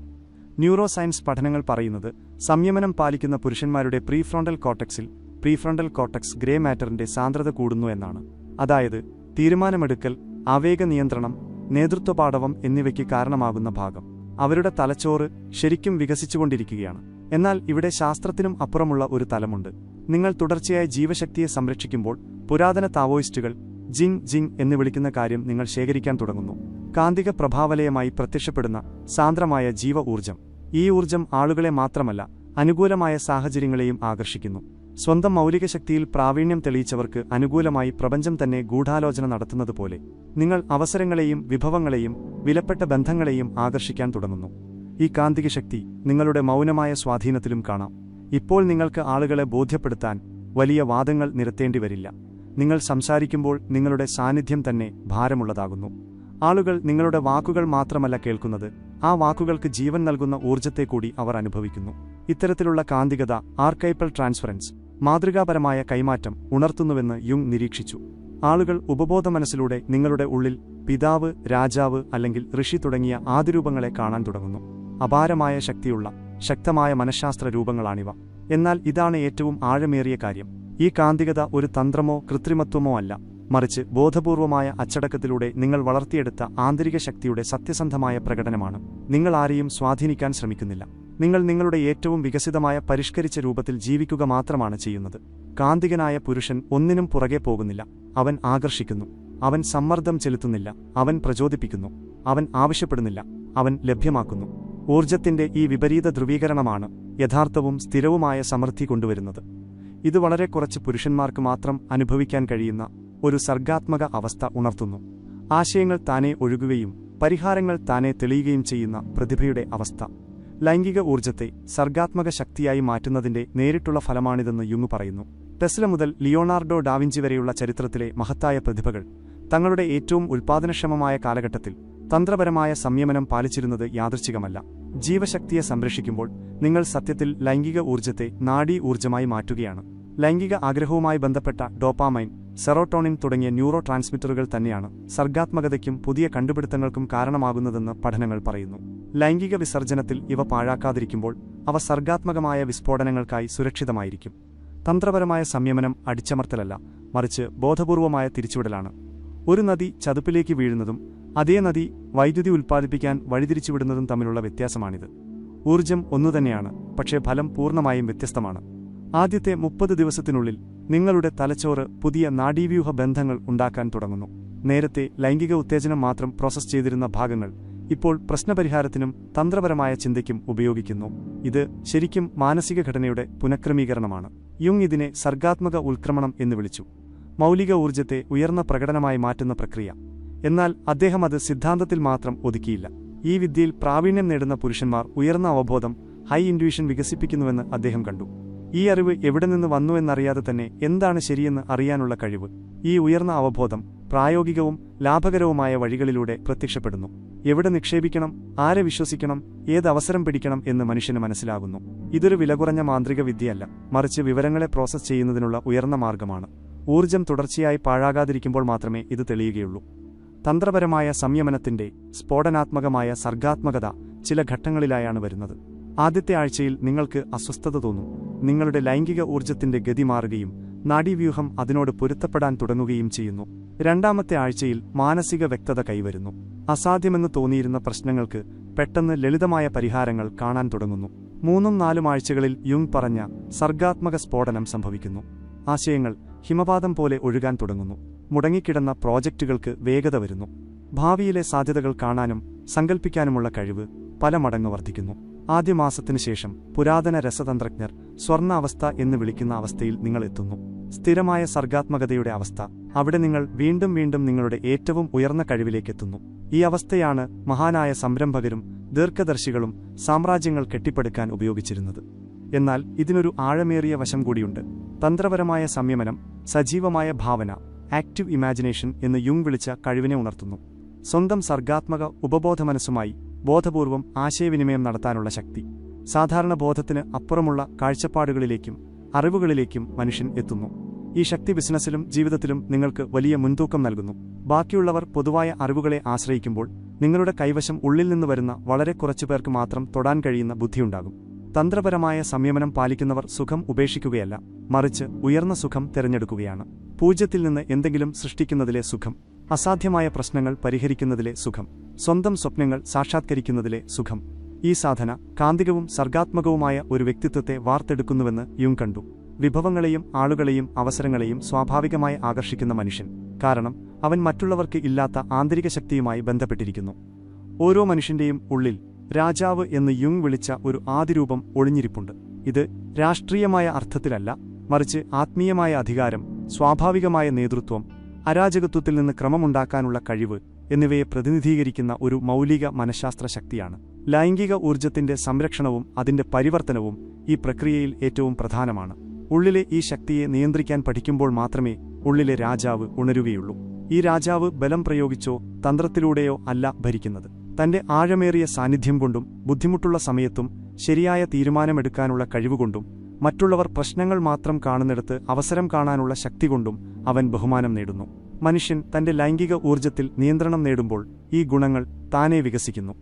ന്യൂറോ സയൻസ് പഠനങ്ങൾ പറയുന്നത് സംയമനം പാലിക്കുന്ന പുരുഷന്മാരുടെ പ്രീഫ്രോണ്ടൽ കോർട്ടക്സ് ഗ്രേ മാറ്ററിന്റെ സാന്ദ്രത കൂടുന്നു എന്നാണ്. അതായത് തീരുമാനമെടുക്കൽ, ആവേഗ നിയന്ത്രണം, നേതൃത്വപാടവം എന്നിവയ്ക്ക് കാരണമാകുന്ന ഭാഗം. അവരുടെ തലച്ചോറ് ശരിക്കും വികസിച്ചുകൊണ്ടിരിക്കുകയാണ്. എന്നാൽ ഇവിടെ ശാസ്ത്രത്തിനും അപ്പുറമുള്ള ഒരു തലമുണ്ട്. നിങ്ങൾ തുടർച്ചയായി ജീവശക്തിയെ സംരക്ഷിക്കുമ്പോൾ പുരാതന താവോയിസ്റ്റുകൾ ജിങ് എന്ന് വിളിക്കുന്ന കാര്യം നിങ്ങൾ ശേഖരിക്കാൻ തുടങ്ങുന്നു. കാന്തിക പ്രഭാവലയമായി പ്രത്യക്ഷപ്പെടുന്ന സാന്ദ്രമായ ജീവ ഊർജ്ജം. ഈ ഊർജ്ജം ആളുകളെ മാത്രമല്ല, അനുകൂലമായ സാഹചര്യങ്ങളെയും ആകർഷിക്കുന്നു. സ്വന്തം മൗലിക ശക്തിയിൽ പ്രാവീണ്യം തെളിയിച്ചവർക്ക് അനുകൂലമായി പ്രപഞ്ചം തന്നെ ഗൂഢാലോചന നടത്തുന്നതുപോലെ നിങ്ങൾ അവസരങ്ങളെയും വിഭവങ്ങളെയും വിലപ്പെട്ട ബന്ധങ്ങളെയും ആകർഷിക്കാൻ തുടങ്ങുന്നു. ഈ കാന്തിക ശക്തി നിങ്ങളുടെ മൗനമായ സ്വാധീനത്തിലും കാണാം. ഇപ്പോൾ നിങ്ങൾക്ക് ആളുകളെ ബോധ്യപ്പെടുത്താൻ വലിയ വാദങ്ങൾ നിരത്തേണ്ടി വരില്ല. നിങ്ങൾ സംസാരിക്കുമ്പോൾ നിങ്ങളുടെ സാന്നിധ്യം തന്നെ ഭാരമുള്ളതാകുന്നു. ആളുകൾ നിങ്ങളുടെ വാക്കുകൾ മാത്രമല്ല കേൾക്കുന്നത്, ആ വാക്കുകൾക്ക് ജീവൻ നൽകുന്ന ഊർജ്ജത്തെ കൂടി അവർ അനുഭവിക്കുന്നു. ഇത്തരത്തിലുള്ള കാന്തികത ആർക്കൈപ്പൽ ട്രാൻസ്ഫറൻസ്, മാതൃകാപരമായ കൈമാറ്റം ഉണർത്തുന്നുവെന്ന് യുങ് നിരീക്ഷിച്ചു. ആളുകൾ ഉപബോധമനസ്സിലൂടെ നിങ്ങളുടെ ഉള്ളിൽ പിതാവ്, രാജാവ് അല്ലെങ്കിൽ ഋഷി തുടങ്ങിയ ആദിരൂപങ്ങളെ കാണാൻ തുടങ്ങുന്നു. അപാരമായ ശക്തിയുള്ള ശക്തമായ മനഃശാസ്ത്ര രൂപങ്ങളാണിവ. എന്നാൽ ഇതാണ് ഏറ്റവും ആഴമേറിയ കാര്യം. ഈ കാന്തികത ഒരു തന്ത്രമോ കൃത്രിമത്വമോ അല്ല, മറിച്ച് ബോധപൂർവമായ അച്ചടക്കത്തിലൂടെ നിങ്ങൾ വളർത്തിയെടുത്ത ആന്തരിക ശക്തിയുടെ സത്യസന്ധമായ പ്രകടനമാണ്. നിങ്ങൾ ആരെയും സ്വാധീനിക്കാൻ ശ്രമിക്കുന്നില്ല. നിങ്ങൾ നിങ്ങളുടെ ഏറ്റവും വികസിതമായ പരിഷ്കരിച്ച രൂപത്തിൽ ജീവിക്കുക മാത്രമാണ് ചെയ്യുന്നത്. കാന്തികനായ പുരുഷൻ ഒന്നിനും പുറകെ പോകുന്നില്ല. അവൻ ആകർഷിക്കുന്നു. അവൻ സമ്മർദ്ദം ചെലുത്തുന്നില്ല. അവൻ പ്രചോദിപ്പിക്കുന്നു. അവൻ ആവശ്യപ്പെടുന്നില്ല. അവൻ ലഭ്യമാക്കുന്നു. ഊർജ്ജത്തിന്റെ ഈ വിപരീത ധ്രുവീകരണമാണ് യഥാർത്ഥവും സ്ഥിരവുമായ സമൃദ്ധി കൊണ്ടുവരുന്നത്. ഇത് വളരെ കുറച്ച് പുരുഷന്മാർക്ക് മാത്രം അനുഭവിക്കാൻ കഴിയുന്ന ഒരു സർഗാത്മക അവസ്ഥ ഉണർത്തുന്നു. ആശയങ്ങൾ താനെ ഒഴുകുകയും പരിഹാരങ്ങൾ താനെ തെളിയുകയും ചെയ്യുന്ന പ്രതിഭയുടെ അവസ്ഥ. ലൈംഗിക ഊർജ്ജത്തെ സർഗാത്മക ശക്തിയായി മാറ്റുന്നതിന്റെ നേരിട്ടുള്ള ഫലമാണിതെന്ന് യുങ് പറയുന്നു. ടെസ്ല മുതൽ ലിയോണാർഡോ ഡാവിഞ്ചി വരെയുള്ള ചരിത്രത്തിലെ മഹത്തായ പ്രതിഭകൾ തങ്ങളുടെ ഏറ്റവും ഉൽപ്പാദനക്ഷമമായ കാലഘട്ടത്തിൽ തന്ത്രപരമായ സംയമനം പാലിച്ചിരുന്നത് യാദൃച്ഛികമല്ല. ജീവശക്തിയെ സംരക്ഷിക്കുമ്പോൾ നിങ്ങൾ സത്യത്തിൽ ലൈംഗിക ഊർജ്ജത്തെ നാഡീ ഊർജ്ജമായി മാറ്റുകയാണ്. ലൈംഗിക ആഗ്രഹവുമായി ബന്ധപ്പെട്ട ഡോപാമൈൻ, സെറോട്ടോണിൻ തുടങ്ങിയ ന്യൂറോ ട്രാൻസ്മിറ്ററുകൾ തന്നെയാണ് സർഗാത്മകതയ്ക്കും പുതിയ കണ്ടുപിടുത്തങ്ങൾക്കും കാരണമാകുന്നതെന്ന് പഠനങ്ങൾ പറയുന്നു. ലൈംഗിക വിസർജനത്തിൽ ഇവ പാഴാക്കാതിരിക്കുമ്പോൾ അവ സർഗാത്മകമായ വിസ്ഫോടനങ്ങൾക്കായി സുരക്ഷിതമായിരിക്കും. തന്ത്രപരമായ സംയമനം അടിച്ചമർത്തലല്ല, മറിച്ച് ബോധപൂർവമായ തിരിച്ചുവിടലാണ്. ഒരു നദി ചതുപ്പിലേക്ക് വീഴുന്നതും അതേ നദി വൈദ്യുതി ഉൽപ്പാദിപ്പിക്കാൻ വഴിതിരിച്ചുവിടുന്നതും തമ്മിലുള്ള വ്യത്യാസമാണിത്. ഊർജ്ജം ഒന്നുതന്നെയാണ്, പക്ഷേ ഫലം പൂർണ്ണമായും വ്യത്യസ്തമാണ്. ആദ്യത്തെ 30 ദിവസത്തിനുള്ളിൽ നിങ്ങളുടെ തലച്ചോറ് പുതിയ നാഡീവ്യൂഹ ബന്ധങ്ങൾ ഉണ്ടാക്കാൻ തുടങ്ങുന്നു. നേരത്തെ ലൈംഗിക ഉത്തേജനം മാത്രം പ്രോസസ് ചെയ്തിരുന്ന ഭാഗങ്ങൾ ഇപ്പോൾ പ്രശ്നപരിഹാരത്തിനും തന്ത്രപരമായ ചിന്തയ്ക്കും ഉപയോഗിക്കുന്നു. ഇത് ശരിക്കും മാനസിക ഘടനയുടെ പുനഃക്രമീകരണമാണ്. യുങ് ഇതിനെ സർഗാത്മക ഉൽക്രമണം എന്ന് വിളിച്ചു. മൗലിക ഊർജ്ജത്തെ ഉയർന്ന പ്രകടനമായി മാറ്റുന്ന പ്രക്രിയ. എന്നാൽ അദ്ദേഹം അത് സിദ്ധാന്തത്തിൽ മാത്രം ഒതുക്കിയില്ല. ഈ വിദ്യയിൽ പ്രാവീണ്യം നേടുന്ന പുരുഷന്മാർ ഉയർന്ന അവബോധം, ഹൈ ഇൻഡ്യൂഷൻ വികസിപ്പിക്കുന്നുവെന്ന് അദ്ദേഹം കണ്ടു. ഈ അറിവ് എവിടെ നിന്ന് വന്നുവെന്നറിയാതെ തന്നെ എന്താണ് ശരിയെന്ന് അറിയാനുള്ള കഴിവ്. ഈ ഉയർന്ന അവബോധം പ്രായോഗികവും ലാഭകരവുമായ വഴികളിലൂടെ പ്രത്യക്ഷപ്പെടുന്നു. എവിടെ നിക്ഷേപിക്കണം, ആരെ വിശ്വസിക്കണം, ഏത് അവസരം പിടിക്കണം എന്ന് മനുഷ്യന് മനസ്സിലാകുന്നു. ഇതൊരു വിലകുറഞ്ഞ മാന്ത്രിക വിദ്യയല്ല, മറിച്ച് വിവരങ്ങളെ പ്രോസസ് ചെയ്യുന്നതിനുള്ള ഉയർന്ന മാർഗമാണ്. ഊർജ്ജം തുടർച്ചയായി പാഴാകാതിരിക്കുമ്പോൾ മാത്രമേ ഇത് തെളിയുകയുള്ളൂ. തന്ത്രപരമായ സംയമനത്തിന്റെ സ്ഫോടനാത്മകമായ സർഗാത്മകത ചില ഘട്ടങ്ങളിലായാണ് വരുന്നത്. ആദ്യത്തെ ആഴ്ചയിൽ നിങ്ങൾക്ക് അസ്വസ്ഥത തോന്നും. നിങ്ങളുടെ ലൈംഗിക ഊർജ്ജത്തിന്റെ ഗതി മാറുകയും നാഡീവ്യൂഹം അതിനോട് പൊരുത്തപ്പെടാൻ തുടങ്ങുകയും ചെയ്യുന്നു. രണ്ടാമത്തെ ആഴ്ചയിൽ മാനസിക വ്യക്തത കൈവരുന്നു. അസാധ്യമെന്ന് തോന്നിയിരുന്ന പ്രശ്നങ്ങൾക്ക് പെട്ടെന്ന് ലളിതമായ പരിഹാരങ്ങൾ കാണാൻ തുടങ്ങുന്നു. 3-4 ആഴ്ചകളിൽ യുങ് പറഞ്ഞ സർഗാത്മക സ്ഫോടനം സംഭവിക്കുന്നു. ആശയങ്ങൾ ഹിമപാതം പോലെ ഒഴുകാൻ തുടങ്ങുന്നു. മുടങ്ങിക്കിടന്ന പ്രോജക്റ്റുകൾക്ക് വേഗത വരുന്നു. ഭാവിയിലെ സാധ്യതകൾ കാണാനും സങ്കൽപ്പിക്കാനുമുള്ള കഴിവ് പല മടങ്ങ് വർദ്ധിക്കുന്നു. ആദ്യ മാസത്തിനു ശേഷം പുരാതന രസതന്ത്രജ്ഞർ സ്വർണ്ണ അവസ്ഥ എന്ന് വിളിക്കുന്ന അവസ്ഥയിൽ നിങ്ങൾ എത്തുന്നു. സ്ഥിരമായ സർഗാത്മകതയുടെ അവസ്ഥ. അവിടെ നിങ്ങൾ വീണ്ടും വീണ്ടും നിങ്ങളുടെ ഏറ്റവും ഉയർന്ന കഴിവിലേക്കെത്തുന്നു. ഈ അവസ്ഥയാണ് മഹാനായ സംരംഭകരും ദീർഘദർശികളും സാമ്രാജ്യങ്ങൾ കെട്ടിപ്പടുക്കാൻ ഉപയോഗിച്ചിരുന്നത്. എന്നാൽ ഇതിനൊരു ആഴമേറിയ വശം കൂടിയുണ്ട്. തന്ത്രപരമായ സംയമനം, സജീവമായ ഭാവന, ആക്റ്റീവ് ഇമാജിനേഷൻ എന്ന് യുങ് വിളിച്ച കഴിവിനെ ഉണർത്തുന്നു. സ്വന്തം സർഗാത്മക ഉപബോധമനസ്സുമായി ബോധപൂർവം ആശയവിനിമയം നടത്താനുള്ള ശക്തി. സാധാരണ ബോധത്തിന് അപ്പുറമുള്ള കാഴ്ചപ്പാടുകളിലേക്കും അറിവുകളിലേക്കും മനുഷ്യൻ എത്തുന്നു. ഈ ശക്തി ബിസിനസ്സിലും ജീവിതത്തിലും നിങ്ങൾക്ക് വലിയ മുൻതൂക്കം നൽകുന്നു. ബാക്കിയുള്ളവർ പൊതുവായ അറിവുകളെ ആശ്രയിക്കുമ്പോൾ നിങ്ങളുടെ കൈവശം ഉള്ളിൽ നിന്ന് വരുന്ന വളരെ കുറച്ചുപേർക്ക് മാത്രം തൊടാൻ കഴിയുന്ന ബുദ്ധിയുണ്ടാകും. തന്ത്രപരമായ സംയമനം പാലിക്കുന്നവർ സുഖം ഉപേക്ഷിക്കുകയല്ല, മറിച്ച് ഉയർന്ന സുഖം തിരഞ്ഞെടുക്കുകയാണ്. പൂജ്യത്തിൽ നിന്ന് എന്തെങ്കിലും സൃഷ്ടിക്കുന്നതിലെ സുഖം, അസാധ്യമായ പ്രശ്നങ്ങൾ പരിഹരിക്കുന്നതിലെ സുഖം, സ്വന്തം സ്വപ്നങ്ങൾ സാക്ഷാത്കരിക്കുന്നതിലെ സുഖം. ഈ സാധന കാന്തികവും സർഗാത്മകവുമായ ഒരു വ്യക്തിത്വത്തെ വാർത്തെടുക്കുന്നുവെന്ന് യുങ് കണ്ടു. വിഭവങ്ങളെയും ആളുകളെയും അവസരങ്ങളെയും സ്വാഭാവികമായി ആകർഷിക്കുന്ന മനുഷ്യൻ, കാരണം അവൻ മറ്റുള്ളവർക്ക് ഇല്ലാത്ത ആന്തരിക ശക്തിയുമായി ബന്ധപ്പെട്ടിരിക്കുന്നു. ഓരോ മനുഷ്യന്റെയും ഉള്ളിൽ രാജാവ് എന്ന് യുങ് വിളിച്ച ഒരു ആദിരൂപം ഒളിഞ്ഞിരിപ്പുണ്ട്. ഇത് രാഷ്ട്രീയമായ അർത്ഥത്തിലല്ല, മറിച്ച് ആത്മീയമായ അധികാരം, സ്വാഭാവികമായ നേതൃത്വം, അരാജകത്വത്തിൽ നിന്ന് ക്രമമുണ്ടാക്കാനുള്ള കഴിവ് എന്നിവയെ പ്രതിനിധീകരിക്കുന്ന ഒരു മൗലിക മനഃശാസ്ത്ര ശക്തിയാണ്. ലൈംഗിക ഊർജ്ജത്തിന്റെ സംരക്ഷണവും അതിന്റെ പരിവർത്തനവും ഈ പ്രക്രിയയിൽ ഏറ്റവും പ്രധാനമാണ്. ഉള്ളിലെ ഈ ശക്തിയെ നിയന്ത്രിക്കാൻ പഠിക്കുമ്പോൾ മാത്രമേ ഉള്ളിലെ രാജാവ് ഉണരുകയുള്ളൂ. ഈ രാജാവ് ബലം പ്രയോഗിച്ചോ തന്ത്രത്തിലൂടെയോ അല്ല ഭരിക്കുന്നത്. തന്റെ ആഴമേറിയ സാന്നിധ്യം കൊണ്ടും ബുദ്ധിമുട്ടുള്ള സമയത്തും ശരിയായ തീരുമാനമെടുക്കാനുള്ള കഴിവുകൊണ്ടും മറ്റുള്ളവർ പ്രശ്നങ്ങൾ മാത്രം കാണുന്നിടത്ത് അവസരം കാണാനുള്ള ശക്തി കൊണ്ടും അവൻ ബഹുമാനം നേടുന്നു. മനുഷ്യൻ തന്റെ ലൈംഗിക ഊർജ്ജത്തിൽ നിയന്ത്രണം നേടുമ്പോൾ ഈ ഗുണങ്ങൾ താനേ വികസിക്കുന്നു.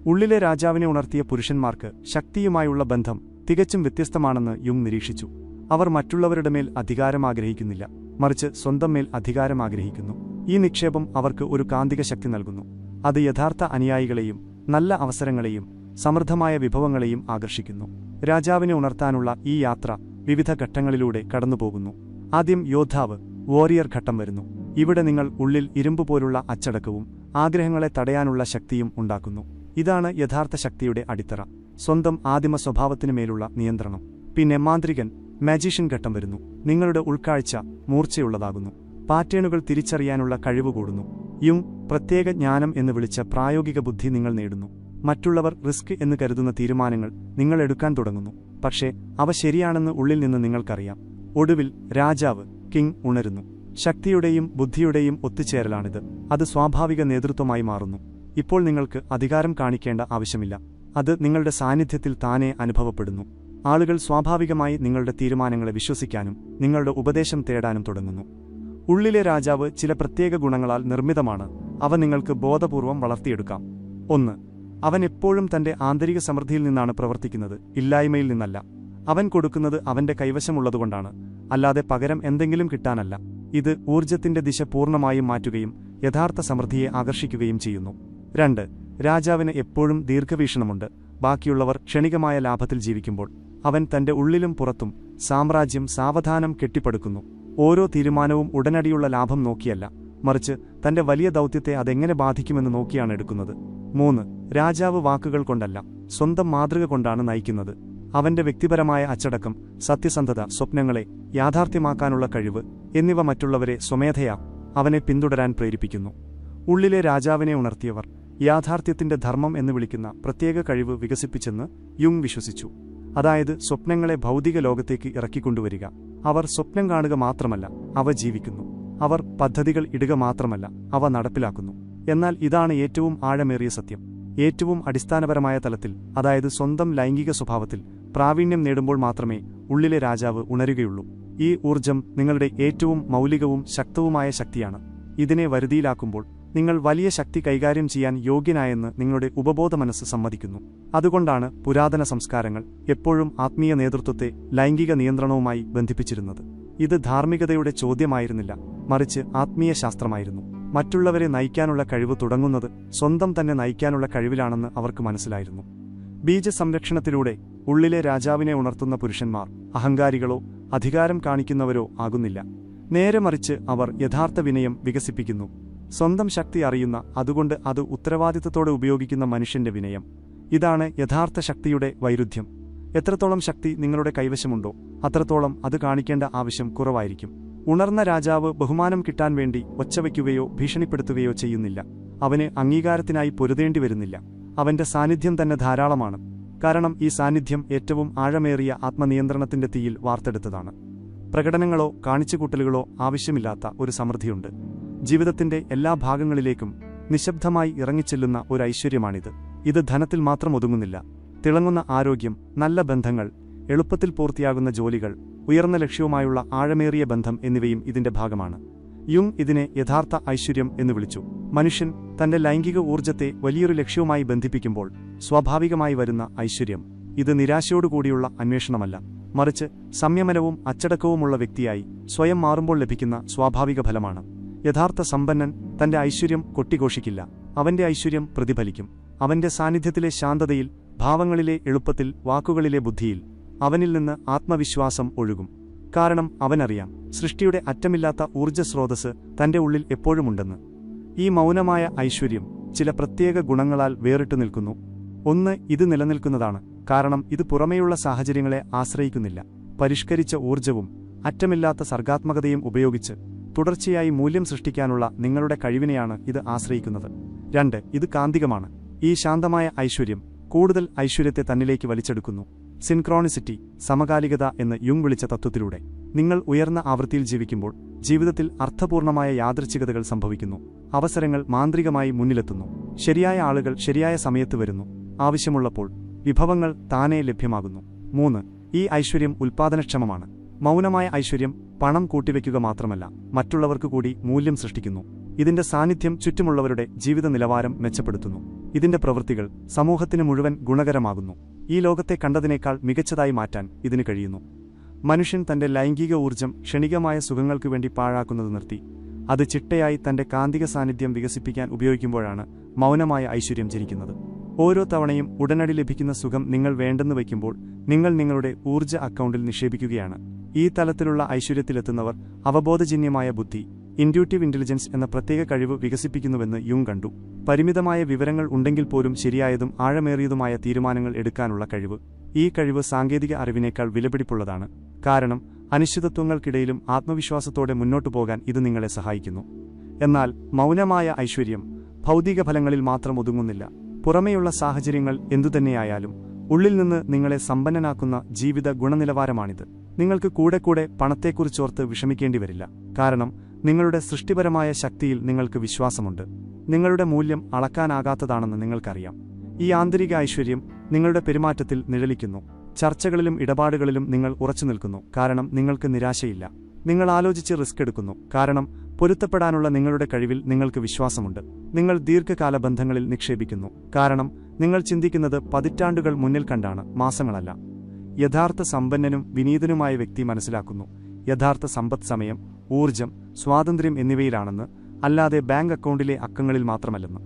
ഉള്ളിലെ രാജാവിനെ ഉണർത്തിയ പുരുഷന്മാർക്ക് ശക്തിയുമായുള്ള ബന്ധം തികച്ചും വ്യത്യസ്തമാണെന്ന് യുങ് നിരീക്ഷിച്ചു. അവർ മറ്റുള്ളവരുടെ മേൽ അധികാരം ആഗ്രഹിക്കുന്നില്ല, മറിച്ച് സ്വന്തം മേൽ അധികാരം ആഗ്രഹിക്കുന്നു. ഈ നിക്ഷേപം അവർക്ക് ഒരു കാന്തിക ശക്തി നൽകുന്നു. അത് യഥാർത്ഥ അനുയായികളെയും നല്ല അവസരങ്ങളെയും സമൃദ്ധമായ വിഭവങ്ങളെയും ആകർഷിക്കുന്നു. രാജാവിനെ ഉണർത്താനുള്ള ഈ യാത്ര വിവിധ ഘട്ടങ്ങളിലൂടെ കടന്നുപോകുന്നു. ആദ്യം യോദ്ധാവ്, വോറിയർ ഘട്ടം വരുന്നു. ഇവിടെ നിങ്ങൾ ഉള്ളിൽ ഇരുമ്പ് പോലുള്ള അച്ചടക്കവും ആഗ്രഹങ്ങളെ തടയാനുള്ള ശക്തിയും ഉണ്ടാക്കുന്നു. ഇതാണ് യഥാർത്ഥ ശക്തിയുടെ അടിത്തറ, സ്വന്തം ആദിമ സ്വഭാവത്തിനു മേലുള്ള നിയന്ത്രണം. പിന്നെ മാന്ത്രികൻ, മാജീഷ്യൻ ഘട്ടം വരുന്നു. നിങ്ങളുടെ ഉൾക്കാഴ്ച മൂർച്ചയുള്ളതാകുന്നു. പാറ്റേണുകൾ തിരിച്ചറിയാനുള്ള കഴിവ് കൂടുന്നു. യുങ് പ്രത്യേക ജ്ഞാനം എന്ന് വിളിച്ച പ്രായോഗിക ബുദ്ധി നിങ്ങൾ നേടുന്നു. മറ്റുള്ളവർ റിസ്ക് എന്ന് കരുതുന്ന തീരുമാനങ്ങൾ നിങ്ങൾ എടുക്കാൻ തുടങ്ങുന്നു, പക്ഷേ അവ ശരിയാണെന്ന് ഉള്ളിൽ നിന്ന് നിങ്ങൾക്കറിയാം. ഒടുവിൽ രാജാവ്, കിങ് ഉണരുന്നു. ശക്തിയുടെയും ബുദ്ധിയുടെയും ഒത്തുചേരലാണിത്. അത് സ്വാഭാവിക നേതൃത്വമായി മാറുന്നു. ഇപ്പോൾ നിങ്ങൾക്ക് അധികാരം കാണിക്കേണ്ട ആവശ്യമില്ല, അത് നിങ്ങളുടെ സാന്നിധ്യത്തിൽ താനേ അനുഭവപ്പെടുന്നു. ആളുകൾ സ്വാഭാവികമായി നിങ്ങളുടെ തീരുമാനങ്ങളെ വിശ്വസിക്കാനും നിങ്ങളുടെ ഉപദേശം തേടാനും തുടങ്ങുന്നു. ഉള്ളിലെ രാജാവ് ചില പ്രത്യേക ഗുണങ്ങളാൽ നിർമ്മിതമാണ്. അവ നിങ്ങൾക്ക് ബോധപൂർവം വളർത്തിയെടുക്കാം. 1. അവൻ എപ്പോഴും തന്റെ ആന്തരിക സമൃദ്ധിയിൽ നിന്നാണ് പ്രവർത്തിക്കുന്നത്, ഇല്ലായ്മയിൽ നിന്നല്ല. അവൻ കൊടുക്കുന്നത് അവന്റെ കൈവശമുള്ളതുകൊണ്ടാണ്, അല്ലാതെ പകരം എന്തെങ്കിലും കിട്ടാനല്ല. ഇത് ഊർജ്ജത്തിന്റെ ദിശ പൂർണ്ണമായും മാറ്റുകയും യഥാർത്ഥ സമൃദ്ധിയെ ആകർഷിക്കുകയും ചെയ്യുന്നു. 2. രാജാവിന് എപ്പോഴും ദീർഘവീക്ഷണമുണ്ട്. ബാക്കിയുള്ളവർ ക്ഷണികമായ ലാഭത്തിൽ ജീവിക്കുമ്പോൾ അവൻ തന്റെ ഉള്ളിലും പുറത്തും സാമ്രാജ്യം സാവധാനം കെട്ടിപ്പടുക്കുന്നു. ഓരോ തീരുമാനവും ഉടനടിയുള്ള ലാഭം നോക്കിയല്ല, മറിച്ച് തന്റെ വലിയ ദൗത്യത്തെ അതെങ്ങനെ ബാധിക്കുമെന്ന് നോക്കിയാണ് എടുക്കുന്നത്. 3. രാജാവ് വാക്കുകൾ കൊണ്ടല്ല, സ്വന്തം മാതൃക കൊണ്ടാണ് നയിക്കുന്നത്. അവന്റെ വ്യക്തിപരമായ അച്ചടക്കം, സത്യസന്ധത, സ്വപ്നങ്ങളെ യാഥാർത്ഥ്യമാക്കാനുള്ള കഴിവ് എന്നിവ മറ്റുള്ളവരെ സ്വമേധയാ അവനെ പിന്തുടരാൻ പ്രേരിപ്പിക്കുന്നു. ഉള്ളിലെ രാജാവിനെ ഉണർത്തിയവർ യാഥാർത്ഥ്യത്തിന്റെ ധർമ്മം എന്ന് വിളിക്കുന്ന പ്രത്യേക കഴിവ് വികസിപ്പിച്ചെന്ന് യുങ് വിശ്വസിച്ചു. അതായത് സ്വപ്നങ്ങളെ ഭൗതിക ലോകത്തേക്ക് ഇറക്കിക്കൊണ്ടുവരിക. അവർ സ്വപ്നം കാണുക മാത്രമല്ല, അവ ജീവിക്കുന്നു. അവർ പദ്ധതികൾ ഇടുക മാത്രമല്ല, അവ നടപ്പിലാക്കുന്നു. എന്നാൽ ഇതാണ് ഏറ്റവും ആഴമേറിയ സത്യം. ഏറ്റവും അടിസ്ഥാനപരമായ തലത്തിൽ, അതായത് സ്വന്തം ലൈംഗിക സ്വഭാവത്തിൽ പ്രാവീണ്യം നേടുമ്പോൾ മാത്രമേ ഉള്ളിലെ രാജാവ് ഉണരുകയുള്ളൂ. ഈ ഊർജം നിങ്ങളുടെ ഏറ്റവും മൗലികവും ശക്തവുമായ ശക്തിയാണ്. ഇതിനെ വരുതിയിലാക്കുമ്പോൾ നിങ്ങൾ വലിയ ശക്തി കൈകാര്യം ചെയ്യാൻ യോഗ്യനായെന്ന് നിങ്ങളുടെ ഉപബോധ മനസ്സ് സമ്മതിക്കുന്നു. അതുകൊണ്ടാണ് പുരാതന സംസ്കാരങ്ങൾ എപ്പോഴും ആത്മീയ നേതൃത്വത്തെ ലൈംഗിക നിയന്ത്രണവുമായി ബന്ധിപ്പിച്ചിരുന്നത്. ഇത് ധാർമ്മികതയുടെ ചോദ്യമായിരുന്നില്ല, മറിച്ച് ആത്മീയ ശാസ്ത്രമായിരുന്നു. മറ്റുള്ളവരെ നയിക്കാനുള്ള കഴിവ് തുടങ്ങുന്നത് സ്വന്തം തന്നെ നയിക്കാനുള്ള കഴിവിലാണെന്ന് അവർക്ക് മനസ്സിലായിരുന്നു. ബീജസംരക്ഷണത്തിലൂടെ ഉള്ളിലെ രാജാവിനെ ഉണർത്തുന്ന പുരുഷന്മാർ അഹങ്കാരികളോ അധികാരം കാണിക്കുന്നവരോ ആകുന്നില്ല. നേരെ മറിച്ച് അവർ യഥാർത്ഥ വിനയം വികസിപ്പിക്കുന്നു. സ്വന്തം ശക്തി അറിയുന്ന, അതുകൊണ്ട് അത് ഉത്തരവാദിത്തത്തോടെ ഉപയോഗിക്കുന്ന മനുഷ്യന്റെ വിനയം. ഇതാണ് യഥാർത്ഥ ശക്തിയുടെ വൈരുദ്ധ്യം. എത്രത്തോളം ശക്തി നിങ്ങളുടെ കൈവശമുണ്ടോ അത്രത്തോളം അത് കാണിക്കേണ്ട ആവശ്യം കുറവായിരിക്കും. ഉണർന്ന രാജാവ് ബഹുമാനം കിട്ടാൻ വേണ്ടി ഒച്ചവയ്ക്കുകയോ ഭീഷണിപ്പെടുത്തുകയോ ചെയ്യുന്നില്ല. അവന് അംഗീകാരത്തിനായി പൊരുതേണ്ടി വരുന്നില്ല. അവന്റെ സാന്നിധ്യം തന്നെ ധാരാളമാണ്. കാരണം ഈ സാന്നിധ്യം ഏറ്റവും ആഴമേറിയ ആത്മനിയന്ത്രണത്തിന്റെ തീയിൽ വാർത്തെടുത്തതാണ്. പ്രകടനങ്ങളോ കാണിച്ചുകൂട്ടലുകളോ ആവശ്യമില്ലാത്ത ഒരു സമൃദ്ധിയുണ്ട്. ജീവിതത്തിന്റെ എല്ലാ ഭാഗങ്ങളിലേക്കും നിശബ്ദമായി ഇറങ്ങിച്ചെല്ലുന്ന ഒരു ഐശ്വര്യമാണിത്. ഇത് ധനത്തിൽ മാത്രം ഒതുങ്ങുന്നില്ല. തിളങ്ങുന്ന ആരോഗ്യം, നല്ല ബന്ധങ്ങൾ, എളുപ്പത്തിൽ പൂർത്തിയാകുന്ന ജോലികൾ, ഉയർന്ന ലക്ഷ്യവുമായുള്ള ആഴമേറിയ ബന്ധം എന്നിവയും ഇതിന്റെ ഭാഗമാണ്. യുങ് ഇതിനെ യഥാർത്ഥ ഐശ്വര്യം എന്ന് വിളിച്ചു. മനുഷ്യൻ തന്റെ ലൈംഗിക ഊർജ്ജത്തെ വലിയൊരു ലക്ഷ്യവുമായി ബന്ധിപ്പിക്കുമ്പോൾ സ്വാഭാവികമായി വരുന്ന ഐശ്വര്യം, ഇത് നിരാശയോടുകൂടിയുള്ള അന്വേഷണമല്ല, മറിച്ച് സംയമനവും അച്ചടക്കവുമുള്ള വ്യക്തിയായി സ്വയം മാറുമ്പോൾ ലഭിക്കുന്ന സ്വാഭാവിക ഫലമാണ്. യഥാർത്ഥ സമ്പന്നൻ തന്റെ ഐശ്വര്യം കൊട്ടിഘോഷിക്കില്ല. അവന്റെ ഐശ്വര്യം പ്രതിഫലിക്കും. അവന്റെ സാന്നിധ്യത്തിലെ ശാന്തതയിൽ, ഭാവങ്ങളിലെ എളുപ്പത്തിൽ, വാക്കുകളിലെ ബുദ്ധിയിൽ അവനിൽ നിന്ന് ആത്മവിശ്വാസം ഒഴുകും. കാരണം അവനറിയാം, സൃഷ്ടിയുടെ അറ്റമില്ലാത്ത ഊർജ്ജസ്രോതസ് തന്റെ ഉള്ളിൽ എപ്പോഴുമുണ്ടെന്ന്. ഈ മൗനമായ ഐശ്വര്യം ചില പ്രത്യേക ഗുണങ്ങളാൽ വേറിട്ടു നിൽക്കുന്നു. ഒന്ന്, ഇത് നിലനിൽക്കുന്നതാണ്. കാരണം ഇത് പുറമേയുള്ള സാഹചര്യങ്ങളെ ആശ്രയിക്കുന്നില്ല. പരിഷ്കരിച്ച ഊർജ്ജവും അറ്റമില്ലാത്ത സർഗാത്മകതയും ഉപയോഗിച്ച് തുടർച്ചയായി മൂല്യം സൃഷ്ടിക്കാനുള്ള നിങ്ങളുടെ കഴിവിനെയാണ് ഇത് ആശ്രയിക്കുന്നത്. 2, ഇത് കാന്തികമാണ്. ഈ ശാന്തമായ ഐശ്വര്യം കൂടുതൽ ഐശ്വര്യത്തെ തന്നിലേക്ക് വലിച്ചെടുക്കുന്നു. സിൻക്രോണിസിറ്റി, സമകാലികത എന്ന് യുങ് വിളിച്ച തത്വത്തിലൂടെ നിങ്ങൾ ഉയർന്ന ആവൃത്തിയിൽ ജീവിക്കുമ്പോൾ ജീവിതത്തിൽ അർത്ഥപൂർണമായ യാദൃച്ഛികതകൾ സംഭവിക്കുന്നു. അവസരങ്ങൾ മാന്ത്രികമായി മുന്നിലെത്തുന്നു. ശരിയായ ആളുകൾ ശരിയായ സമയത്ത് വരുന്നു. ആവശ്യമുള്ളപ്പോൾ വിഭവങ്ങൾ താനേ ലഭ്യമാകുന്നു. 3, ഈ ഐശ്വര്യം ഉൽപ്പാദനക്ഷമമാണ്. മൗനമായ ഐശ്വര്യം പണം കൂട്ടിവെക്കുക മാത്രമല്ല, മറ്റുള്ളവർക്ക് കൂടി മൂല്യം സൃഷ്ടിക്കുന്നു. ഇതിന്റെ സാന്നിധ്യം ചുറ്റുമുള്ളവരുടെ ജീവിത നിലവാരം മെച്ചപ്പെടുത്തുന്നു. ഇതിന്റെ പ്രവൃത്തികൾ സമൂഹത്തിന് മുഴുവൻ ഗുണകരമാകുന്നു. ഈ ലോകത്തെ കണ്ടതിനേക്കാൾ മികച്ചതായി മാറ്റാൻ ഇതിന് കഴിയുന്നു. മനുഷ്യൻ തന്റെ ലൈംഗിക ഊർജ്ജം ക്ഷണികമായ സുഖങ്ങൾക്കു വേണ്ടി പാഴാക്കുന്നത് നിർത്തി അത് ചിട്ടയായി തന്റെ കാന്തിക സാന്നിധ്യം വികസിപ്പിക്കാൻ ഉപയോഗിക്കുമ്പോഴാണ് മൗനമായ ഐശ്വര്യം ജനിക്കുന്നത്. ഓരോ തവണയും ഉടനടി ലഭിക്കുന്ന സുഖം നിങ്ങൾ വേണ്ടെന്ന് വയ്ക്കുമ്പോൾ നിങ്ങൾ നിങ്ങളുടെ ഊർജ്ജ അക്കൗണ്ടിൽ നിക്ഷേപിക്കുകയാണ്. ഈ തലത്തിലുള്ള ഐശ്വര്യത്തിലെത്തുന്നവർ അവബോധജന്യമായ ബുദ്ധി, ഇൻഡ്യൂട്ടീവ് ഇന്റലിജൻസ് എന്ന പ്രത്യേക കഴിവ് വികസിപ്പിക്കുന്നുവെന്ന് യുങ് കണ്ടു. പരിമിതമായ വിവരങ്ങൾ ഉണ്ടെങ്കിൽ പോലും ശരിയായതും ആഴമേറിയതുമായ തീരുമാനങ്ങൾ എടുക്കാനുള്ള കഴിവ്. ഈ കഴിവ് സാങ്കേതിക അറിവിനേക്കാൾ വിലപിടിപ്പുള്ളതാണ്. കാരണം അനിശ്ചിതത്വങ്ങൾക്കിടയിലും ആത്മവിശ്വാസത്തോടെ മുന്നോട്ടു പോകാൻ ഇത് നിങ്ങളെ സഹായിക്കുന്നു. എന്നാൽ മൗനമായ ഐശ്വര്യം ഭൗതിക ഫലങ്ങളിൽ മാത്രം ഒതുങ്ങുന്നില്ല. പുറമേയുള്ള സാഹചര്യങ്ങൾ എന്തുതന്നെയായാലും ഉള്ളിൽ നിന്ന് നിങ്ങളെ സമ്പന്നനാക്കുന്ന ജീവിത ഗുണനിലവാരമാണിത്. നിങ്ങൾക്ക് കൂടെ പണത്തെക്കുറിച്ചോർത്ത് വിഷമിക്കേണ്ടി വരില്ല. കാരണം നിങ്ങളുടെ സൃഷ്ടിപരമായ ശക്തിയിൽ നിങ്ങൾക്ക് വിശ്വാസമുണ്ട്. നിങ്ങളുടെ മൂല്യം അളക്കാനാകാത്തതാണെന്ന് നിങ്ങൾക്കറിയാം. ഈ ആന്തരിക ഐശ്വര്യം നിങ്ങളുടെ പെരുമാറ്റത്തിൽ നിഴലിക്കുന്നു. ചർച്ചകളിലും ഇടപാടുകളിലും നിങ്ങൾ ഉറച്ചു നിൽക്കുന്നു. കാരണം നിങ്ങൾക്ക് നിരാശയില്ല. നിങ്ങൾ ആലോചിച്ച് റിസ്ക് എടുക്കുന്നു. കാരണം പൊരുത്തപ്പെടാനുള്ള നിങ്ങളുടെ കഴിവിൽ നിങ്ങൾക്ക് വിശ്വാസമുണ്ട്. നിങ്ങൾ ദീർഘകാല ബന്ധങ്ങളിൽ നിക്ഷേപിക്കുന്നു. കാരണം നിങ്ങൾ ചിന്തിക്കുന്നത് പതിറ്റാണ്ടുകൾ മുന്നിൽ കണ്ടാണ്, മാസങ്ങളല്ല. യഥാർത്ഥ സമ്പന്നനും വിനീതനുമായ വ്യക്തി മനസ്സിലാക്കുന്നു, യഥാർത്ഥ സമ്പത്ത് സമയം, ഊർജ്ജം, സ്വാതന്ത്ര്യം എന്നിവയിലാണെന്ന്, അല്ലാതെ ബാങ്ക് അക്കൗണ്ടിലെ അക്കങ്ങളിൽ മാത്രമല്ലെന്ന്.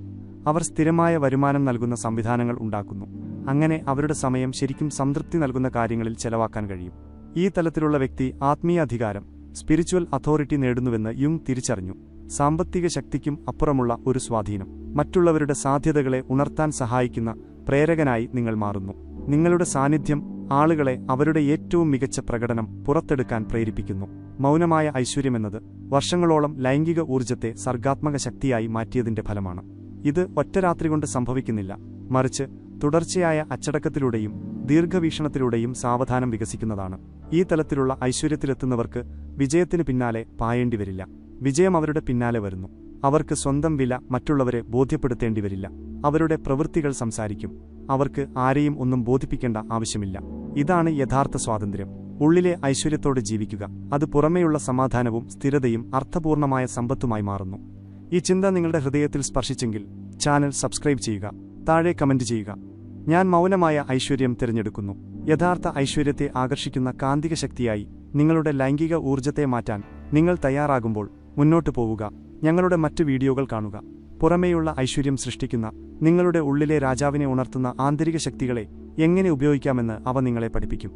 അവർ സ്ഥിരമായ വരുമാനം നൽകുന്ന സംവിധാനങ്ങൾ ഉണ്ടാക്കുന്നു. അങ്ങനെ അവരുടെ സമയം ശരിക്കും സംതൃപ്തി നൽകുന്ന കാര്യങ്ങളിൽ ചെലവാക്കാൻ കഴിയും. ഈ തലത്തിലുള്ള വ്യക്തി ആത്മീയ അധികാരം, സ്പിരിച്വൽ അതോറിറ്റി നേടുന്നുവെന്ന് യുങ് തിരിച്ചറിഞ്ഞു. സാമ്പത്തിക ശക്തിക്കും അപ്പുറമുള്ള ഒരു സ്വാധീനം. മറ്റുള്ളവരുടെ സാധ്യതകളെ ഉണർത്താൻ സഹായിക്കുന്ന പ്രേരകനായി നിങ്ങൾ മാറുന്നു. നിങ്ങളുടെ സാന്നിധ്യം ആളുകളെ അവരുടെ ഏറ്റവും മികച്ച പ്രകടനം പുറത്തെടുക്കാൻ പ്രേരിപ്പിക്കുന്നു. മൗനമായ ഐശ്വര്യമെന്നത് വർഷങ്ങളോളം ലൈംഗിക ഊർജ്ജത്തെ സർഗാത്മക ശക്തിയായി മാറ്റിയതിന്റെ ഫലമാണ്. ഇത് ഒറ്റരാത്രി കൊണ്ട് സംഭവിക്കുന്നില്ല, മറിച്ച് തുടർച്ചയായ അച്ചടക്കത്തിലൂടെയും ദീർഘവീക്ഷണത്തിലൂടെയും സാവധാനം വികസിക്കുന്നതാണ്. ഈ തലത്തിലുള്ള ഐശ്വര്യത്തിലെത്തുന്നവർക്ക് വിജയത്തിന് പിന്നാലെ പായേണ്ടിവരില്ല. വിജയം അവരുടെ പിന്നാലെ വരുന്നു. അവർക്ക് സ്വന്തം വില മറ്റുള്ളവരെ ബോധ്യപ്പെടുത്തേണ്ടിവരില്ല. അവരുടെ പ്രവൃത്തികൾ സംസാരിക്കും. അവർക്ക് ആരെയും ഒന്നും ബോധിപ്പിക്കേണ്ട ആവശ്യമില്ല. ഇതാണ് യഥാർത്ഥ സ്വാതന്ത്ര്യം. ഉള്ളിലെ ഐശ്വര്യത്തോടെ ജീവിക്കുക. അത് പുറമേയുള്ള സമാധാനവും സ്ഥിരതയും അർത്ഥപൂർണമായ സമ്പത്തുമായി മാറുന്നു. ഈ ചിന്ത നിങ്ങളുടെ ഹൃദയത്തിൽ സ്പർശിച്ചെങ്കിൽ ചാനൽ സബ്സ്ക്രൈബ് ചെയ്യുക, താഴെ കമന്റ് ചെയ്യുക. ഞാൻ മൗനമായ ഐശ്വര്യം തിരഞ്ഞെടുക്കുന്നു. യഥാർത്ഥ ഐശ്വര്യത്തെ ആകർഷിക്കുന്ന കാന്തിക ശക്തിയായി നിങ്ങളുടെ ലൈംഗിക ഊർജ്ജത്തെ മാറ്റാൻ നിങ്ങൾ തയ്യാറാകുമ്പോൾ മുന്നോട്ടു പോവുക. ഞങ്ങളുടെ മറ്റ് വീഡിയോകൾ കാണുക. പുറമേയുള്ള ഐശ്വര്യം സൃഷ്ടിക്കുന്ന നിങ്ങളുടെ ഉള്ളിലെ രാജാവിനെ ഉണർത്തുന്ന ആന്തരിക ശക്തികളെ എങ്ങനെ ഉപയോഗിക്കാമെന്ന് അവ നിങ്ങളെ പഠിപ്പിക്കും.